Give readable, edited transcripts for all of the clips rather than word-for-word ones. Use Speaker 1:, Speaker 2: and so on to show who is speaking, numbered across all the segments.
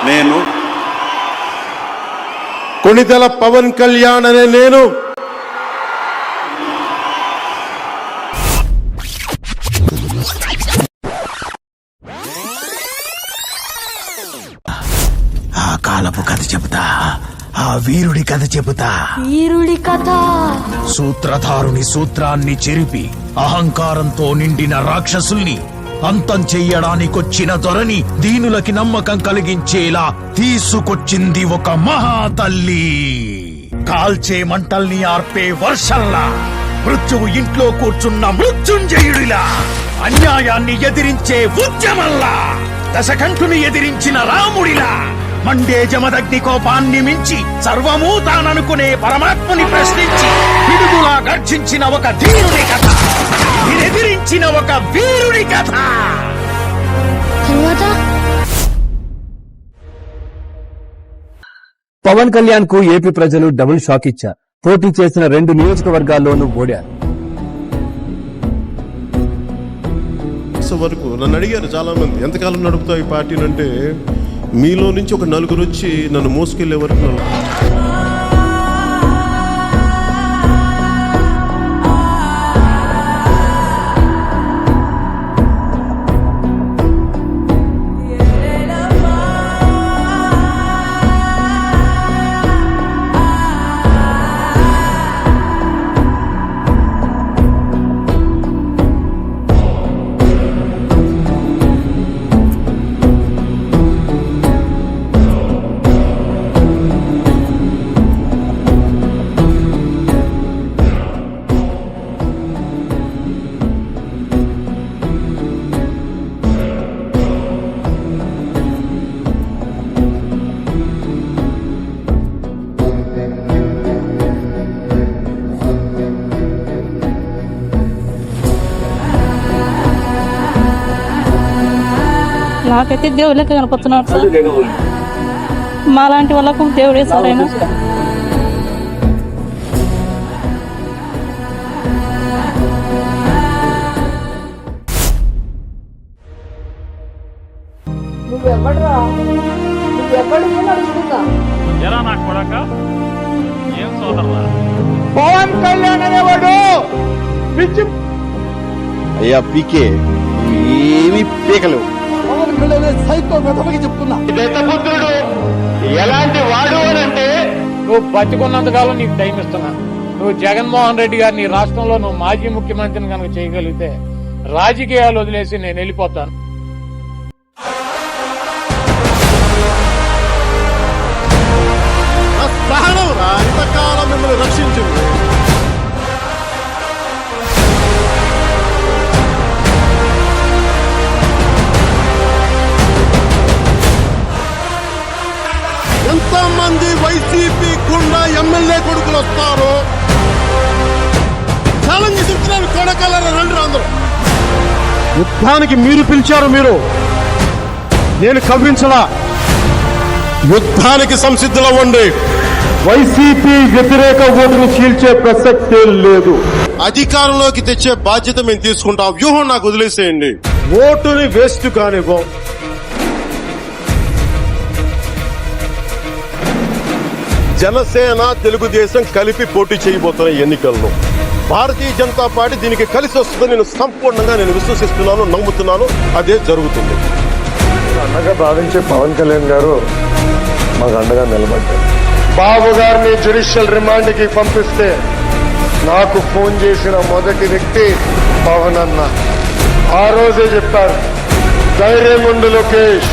Speaker 1: నేను కొణిదెల పవన్ కళ్యాణ్ అనే నేను
Speaker 2: ఆ కాలపు కథ చెబుతా, ఆ వీరుడి కథ చెబుతా.
Speaker 3: వీరుడి కథ.
Speaker 2: సూత్రధారుని సూత్రాన్ని చెరిపి అహంకారంతో నిండిన రాక్షసుల్ని అంతం చెయ్యడానికొచ్చిన దొరని దీనులకి నమ్మకం కలిగించేలా తీసుకొచ్చింది ఒక మహాతల్లి. కాల్చే మంటల్ని ఆర్పే వర్షంలా, మృత్యువు ఇంట్లో కూర్చున్న మృత్యుంజయుడిలా, అన్యాయాన్ని ఎదిరించే ఉద్యమంలా, దశకంఠుని ఎదిరించిన రాముడిలా, మండే జమదగ్ని కోపాన్ని మించి సర్వమూ తాననుకునే పరమాత్మని ప్రశ్నించి పిడుగులా గర్జించిన ఒక ధీరుడి కథ, ఎదిరించిన ఒక వీరుడి కథ.
Speaker 4: పవన్ కళ్యాణ్ కు ఏపీ ప్రజలు డబుల్ షాక్ ఇచ్చారు. పోటీ చేసిన 2 నియోజకవర్గాల్లోనూ ఓడారు.
Speaker 1: వరకు నన్ను అడిగారు చాలా మంది, ఎంతకాలం నడుపుతావు ఈ పార్టీని అంటే, మీలో నుంచి ఒక 4 వచ్చి నన్ను మోసుకెళ్లే వరకు
Speaker 3: నాకైతే దేవుళ్ళకి కనపడుతున్నాడు సార్. మాలాంటి వాళ్ళకు దేవుడే సార్. ఆయన
Speaker 5: పవన్ కళ్యాణ్ అనేవాడు
Speaker 1: అయ్యా పీకే ఏమీ పీకలేవు.
Speaker 5: పవన్ కళ్యాణ్ సైకో వెతమకి చెప్తున్నా. దత్తపుత్రుడు ఎలాంటి వాడు అని అంటే, నువ్వు బతికున్నంతకాలం నీకు టైం ఇస్తున్నా. నువ్వు జగన్మోహన్ రెడ్డి గారిని రాష్ట్రంలో నువ్వు మాజీ ముఖ్యమంత్రిని కనుక చేయగలిగితే రాజకీయాలు వదిలేసి నేను వెళ్ళిపోతాను.
Speaker 1: ఇంతకాలం మిమ్మల్ని రక్షించింది. ఎంతమంది వైసీపీ గుండా ఎమ్మెల్యే కొడుకులు వస్తారు, ఛాలెంజ్ చెప్తున్నారు. కొడకలరా రండి అందరూ. యుద్ధానికి మీరు పిలిచారు, మీరు నేను కవ్వించలా. యుద్ధానికి సంసిద్ధులవ్వండి. వైసీపీ వ్యతిరేక ఓటును చీల్చే ప్రసక్తే లేదు. అధికారంలోకి తెచ్చే బాధ్యత మేము తీసుకుంటాం. వ్యూహం నాకు వదిలేసేయండి. ఓటుని వేస్ట్ కానివ్వం. జనసేన తెలుగుదేశం కలిపి పోటీ చేయబోతున్న ఎన్నికల్లో భారతీయ జనతా పార్టీ దీనికి కలిసి వస్తుందని నేను సంపూర్ణంగా విశ్వసిస్తున్నాను, నమ్ముతున్నాను. అదే జరుగుతుంది.
Speaker 6: అండగా భావించే పవన్ కళ్యాణ్ గారు మాకు అండగా నిలబడ్డారు. బాబు గారిని జ్యుడిషియల్ రిమాండ్ కి పంపిస్తే నాకు ఫోన్ చేసిన మొదటి వ్యక్తి పవన్ అన్న. ఆ రోజే చెప్పారు, ధైర్యం ఉండు Lokesh,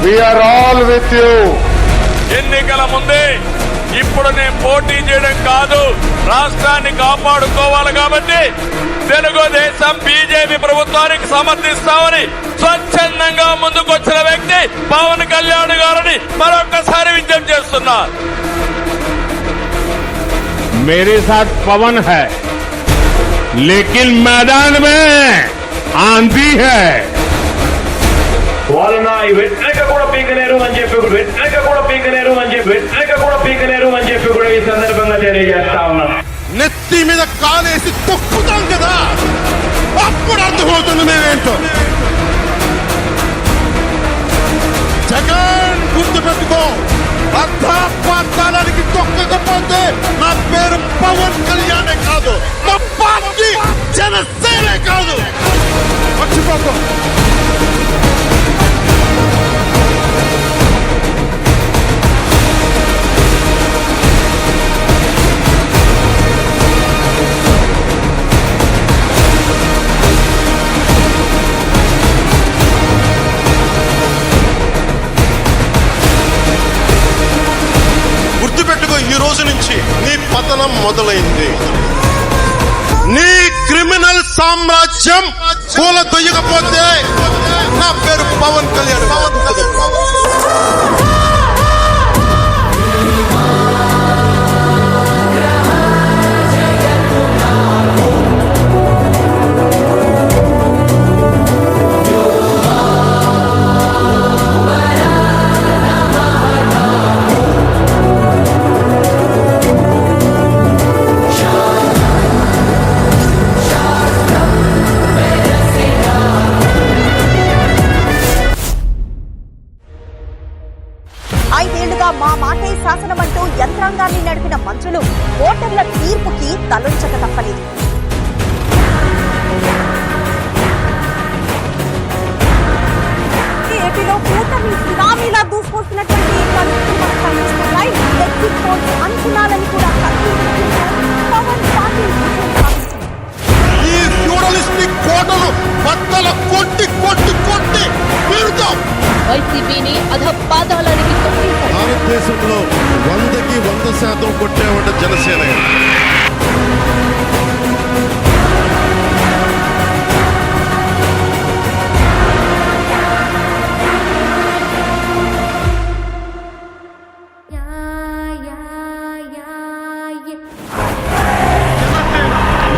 Speaker 6: we are all with you.
Speaker 7: ఎన్నికల ముందే ఇప్పుడు నేను పోటీ చేయడం కాదు, రాష్ట్రాన్ని కాపాడుకోవాలి కాబట్టి తెలుగుదేశం బీజేపీ ప్రభుత్వానికి సమర్థిస్తామని స్వచ్ఛందంగా ముందుకొచ్చిన వ్యక్తి పవన్ కళ్యాణ్ గారిని మరొకసారి విజ్ఞప్తి చేస్తున్నా.
Speaker 8: मेरे साथ पवन है, लेकिन मैदान में आंधी है.
Speaker 9: వాళ్ళ వెనక కూడా పీకలేరు అని చెప్పి కూడా ఈ సందర్భంగా తెలియజేస్తా ఉన్నాం.
Speaker 1: నెత్తి మీద కాలేసి తొక్కుతాం కదా, అప్పుడు అర్థమవుతుంది మేమేంటో. జగన్ అర్థాపాతాలకి తొక్కకపోతే నా పేరు పవన్ కళ్యాణే కాదు, మా పార్టీ జనసేనే కాదు. మర్చిపోకు. గుర్తుపెట్టుకో, ఈ రోజు నుంచి నీ పతనం మొదలైంది. నీ క్రిమినల్ సామ్రాజ్యం పూల తొయ్యకపోతే నా పేరు పవన్ కళ్యాణ్.
Speaker 10: ఐదేళ్లుగా మా మాటే శాసనమంటూ యంత్రాంగాన్ని నడిపిన మంత్రులు ఓటర్ల తీర్పుకి తలొంచక తప్పలేదు. ఏపీలో కూటమి సునామీలా దూసుకొస్తున్నటువంటి పరిస్థితులు మనకు కనిపిస్తున్నాయి. ఎగ్జిట్ పోల్స్ అంచనాలని కూడా పవన్ పార్టీ
Speaker 1: ఈ ఫ్యూడలిస్టిక్ కోటలు బద్దల కొట్టి కొట్టి కొట్టి వీరుతాం.
Speaker 3: వైసీపీని అధపాదాలనికి తొక్కేశారు.
Speaker 1: భారతదేశంలో 100కి 100% కొట్టేవాడు జనసేన.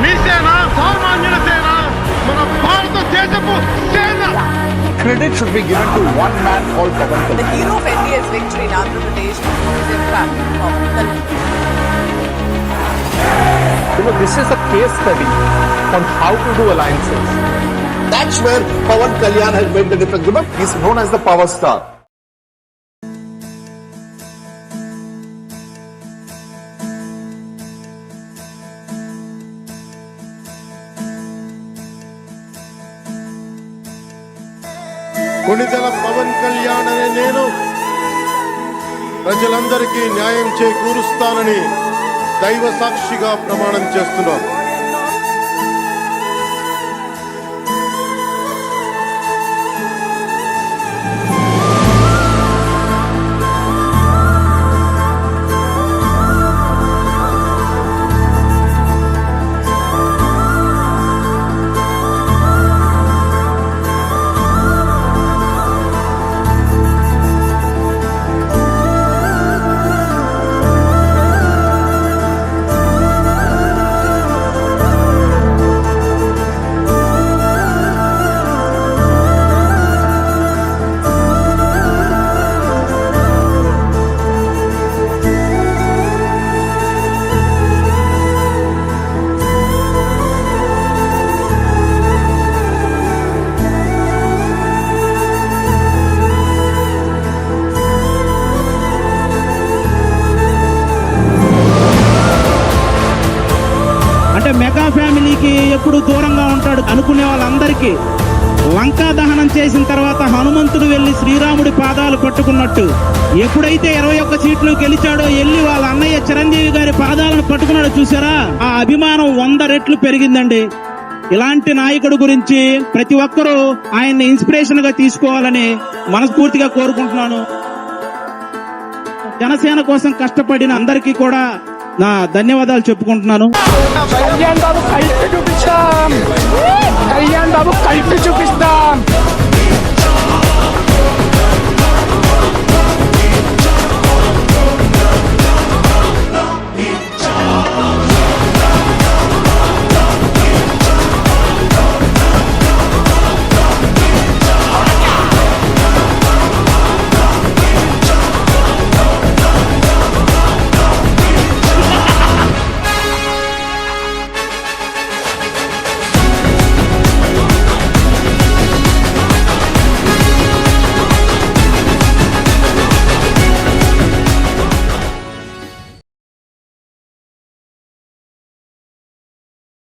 Speaker 1: మీ సేన సామాన్యుల సేన, మన భారతదేశపు సేన.
Speaker 2: Credit should be given to one man called Pawan Kalyan.
Speaker 10: The hero of NDA's victory in Andhra Pradesh is in fact Pawan Kalyan.
Speaker 2: This is a case study on how to do alliances. That's where Pawan Kalyan has made the difference. Remember, he's known as the power star.
Speaker 1: Konidela Pawan Kalyan అనే నేను ప్రజలందరికీ న్యాయం చేకూరుస్తానని దైవ సాక్షిగా ప్రమాణం చేస్తున్నాను.
Speaker 11: Mega ఫ్యామిలీకి ఎప్పుడు దూరంగా ఉంటాడు అనుకునే వాళ్ళందరికీ లంకా దహనం చేసిన తర్వాత హనుమంతుడు వెళ్లి శ్రీరాముడి పాదాలు పట్టుకున్నట్టు ఎప్పుడైతే 21 సీట్లు గెలిచాడో వెళ్లి వాళ్ళ అన్నయ్య చిరంజీవి గారి పాదాలను పట్టుకున్నాడో చూసారా, ఆ అభిమానం 100 రెట్లు పెరిగిందండి. ఇలాంటి నాయకుడు గురించి ప్రతి ఒక్కరూ ఆయన్ని ఇన్స్పిరేషన్ గా తీసుకోవాలని మనస్ఫూర్తిగా కోరుకుంటున్నాను. జనసేన కోసం కష్టపడిన అందరికీ కూడా నా ధన్యవాదాలు చెప్పుకుంటున్నాను.
Speaker 5: కళ్యాణ్ బాబు కైట్ చూపిస్తాం.